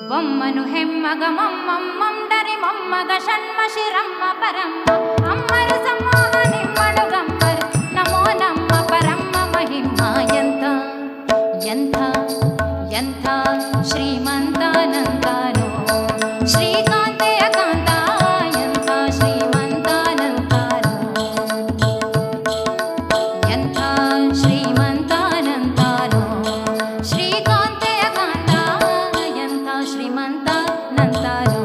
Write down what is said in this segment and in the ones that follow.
ಬೊಮ್ಮನು ಹೆಮ್ಮಗ ಮೊಮ್ಮಮ್ಮಂಡರಿ ಮೊಮ್ಮಗ ಷಣ್ಮ ಶಿರಮ್ಮ ಪರಮ್ಮ ಅಮ್ಮರು ಸಮೋಹ ನಿಮ್ಮಳು ಗಮ್ಮರು ನಮೋ ನಮ್ಮ ಪರಮ್ಮ ಮಹಿಮ ಎಂಥ ಎಂಥ ಎಂಥ ಶ್ರೀಮಂತಾನಂದನೋ ಶ್ರೀಕಾಂತೆಯ ಕಾಂತ ಎಂಥ ಶ್ರೀಮಂತಾನಂದನೋ ಎಂಥ ಶ್ರೀಮಂತಾನಂದನೋ ಶ್ರೀಕಾಂತೆಯ ಕಾಂತ ಎಂಥ ಶ್ರೀಮಂತಾನಂದನೋ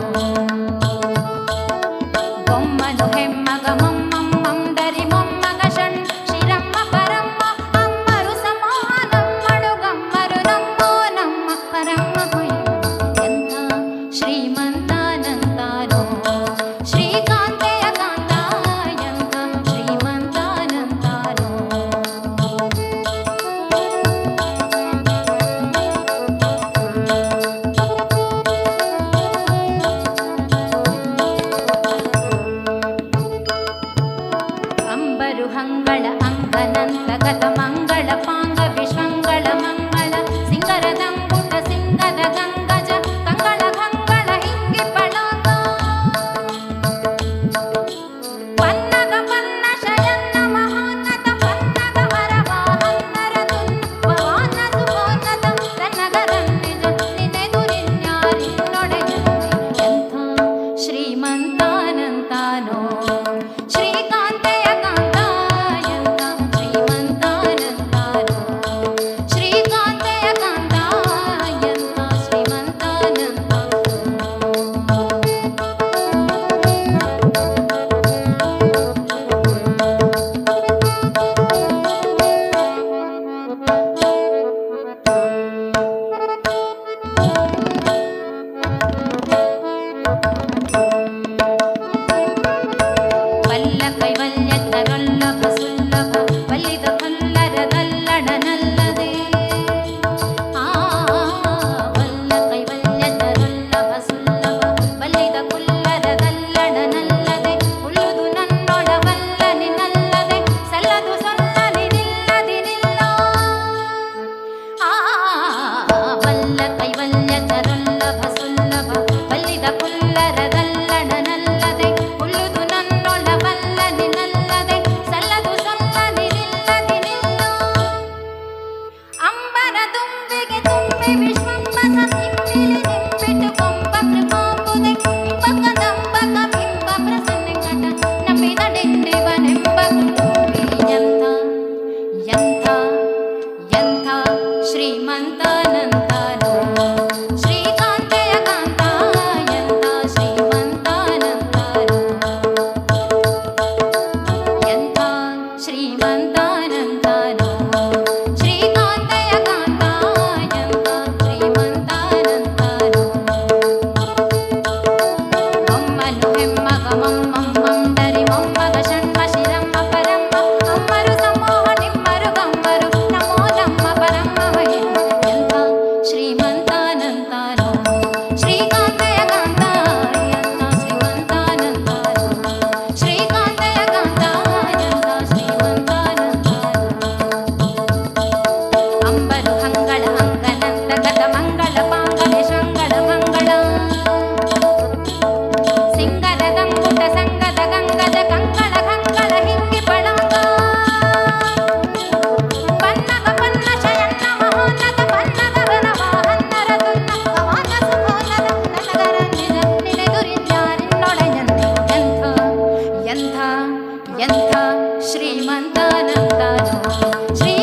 ಬೊಮ್ಮನು ಹೆಮ್ಮಗ ಮೊಮ್ಮಮ್ಮಂದರಿ ಮೊಮ್ಮಗ ಷಣ್ ಶಿರಮ್ಮ ಪರಮ್ಮ ಅಮ್ಮರು ಸಮೋಹ ನಮ್ಮಳು ಗಮ್ಮರು ನಮ್ಮೋ ನಮ್ಮ ಪರಮ್ಮ ಎಂಥ ಶ್ರೀಮಂತಾನಂದನೋ ಶ್ರೀಕಾಂತೆಯ ಕಾಂತ ಎಂಥ ಶ್ರೀಮಂತಾನಂದನೋ ಅಂಬರು ಹಂಗಳ ಅಂಗನಂತ ಗತ ಮಂಗಳ ಪಾಂಗ ವಿಶ್ವಂಗಳ ಮಂಗಳ ಸಿಂಗರದಂಬುಟ ಸಿಂಗದ ಗಂಗಜ ಕಂಗಳ ಗಂಗಳ ಹಿಂಗಿ ಪಳಾಕ ಪನ್ನಗ ಪನ್ನ ಶಯನ್ನ ಮಹೋನ್ನತ ಪನ್ನಗ ಹರವಾಹನ್ನರ ತುನ್ವವಾನ ಸುಭೋನ್ನತ ತನ್ನಗರನ್ನಿಜ ನಿನೆದುರಿನ್ಯಾರಿನ್ನೊಡೆಯಂತೆ ಎಂಥ ಶ್ರೀಮಂತಾನಂದನೋ ಶ್ರೀಕಾಂತೆಯ ಕಾಂತ ಎಂಥ ಶ್ರೀಮಂತಾನಂದನೋ ಶ್ರೀಕಾಂತೆಯ ಕಾಂತ ಎಂಥ ಶ್ರೀಮಂತಾನಂದನೋ ವಲ್ಲ ಕೈವಲ್ಯತರೊಲ್ಲಭ ಸುಲ್ಲಭ ಬಲ್ಲಿದ ಕೊಲ್ಲರದಲ್ಲಡನಲ್ಲದೆ ವಲ್ಲ ಕೈವಲ್ಯತರೊಲ್ಲಭ ಸುಲ್ಲಭ ಬಲ್ಲಿದ ಕೊಲ್ಲರದಲ್ಲಡನಲ್ಲದೆ ಉಳ್ಳುದು ನನ್ನೊಳವಲ್ಲ ನಿನ್ನಲ್ಲದೆ ಸಲ್ಲದು ಸೊಲ್ಲನಿನಿಲ್ಲದಿನಿಲ್ಲ ವಲ್ಲ ಕೈವಲ್ಯತರೊಲ್ಲಭ ಸುಲ್ಲಭ ಬಲ್ಲಿದ ಕೊಲ್ಲರದಲ್ಲಡನಲ್ಲದೆ ಉಳ್ಳುದು ನನ್ನೊಳವಲ್ಲ ನಿನ್ನಲ್ಲದೆ ಸಲ್ಲದು ಸೊಲ್ಲನಿನಿಲ್ಲದಿನಿಲ್ಲ ಅಂಬರ ದುಂಬಿಗೆ ತುಂಬಿ ವಿಶ್ವಂಬಸ ನಿಂಬಿಲಿ ನಿಂಬಿಟ್ಟು ಕೊಂಬ ಕೃಪಾಂಬುದೆ ಇಂಬಕ ದಂಬಕ ಬಿಂಬ ಪ್ರಸನ್ನಕಟ ನಂಬಿದ ಡಿಂಡಿವನೆಂಬ ಕುಟುಂಬಿ ಎಂಥ ಎಂಥ ಎಂಥ ಶ್ರೀಮಂತಾನಂದನೋ ಶ್ರೀಕಾಂತೆಯ ಕಾಂತ ಎಂಥ ಶ್ರೀಮಂತಾನಂದನೋ ಎಂಥ ಶ್ರೀಮಂತಾನಂದನೋ ಶ್ರೀಕಾಂತೆಯ ಕಾಂತ ಎಂಥ ಶ್ರೀಮಂತಾನಂದನೋ ಮೊಮ್ಮನು ಹೆಮ್ಮಗ ಮೊಮ್ಮಮ್ಮಂದರಿ ಮೊಮ್ಮಗ ಷಣ್ಮ ಶಿರಮ್ಮ ಪರಮ್ಮ ಅಮ್ಮರು ಸಮೋಹ ನಿಮ್ಮರು ಗಮ್ಮರು ನಮೋ ನಮ್ಮ ಪರಮ್ಮ ಮಹಿಮ ಎಂಥ ಶ್ರೀಮಂತಾನಂದನೋ ಶ್ರೀಕಾಂತೆಯ ಕಾಂತ ಎಂಥ ಶ್ರೀಮಂತಾನಂದನೋ ಶ್ರೀಕಾಂತೆಯ ಕಾಂತ ಎಂಥ ಶ್ರೀಮಂತಾನಂದನೋ ಅಂಬರು ಹಂಗಳ ಅಂಗನಂತ ಗತ ಮಂಗಳ ಪಾಂಗ ವಿಶ್ವಂಗಳ ಮಂಗಳ ಸಿಂಗರದಂಬುಟ ಸಂಗದ ಗಂಗದ ಕಂಗಳ ಕಂಗಳ ಹಿಂಗಿ ಪಳಾಕ ಪನ್ನಗ ಪನ್ನ ಶಯನ್ನ ಮಹೋನ್ನತ ಪನ್ನಗ ವರವಾಹನ್ನರ ತುನ್ನವವಾನ ಸುಭೋನ್ನತ ತನ್ನಗರನ್ನಿಜ ನಿನೆದುರಿನ್ಯಾರಿನ್ನೊಡೆಯಂತೆ ಎಂಥ ಎಂಥ ಎಂಥ ಶ್ರೀಮಂತಾನಂದನೋ ಶ್ರೀ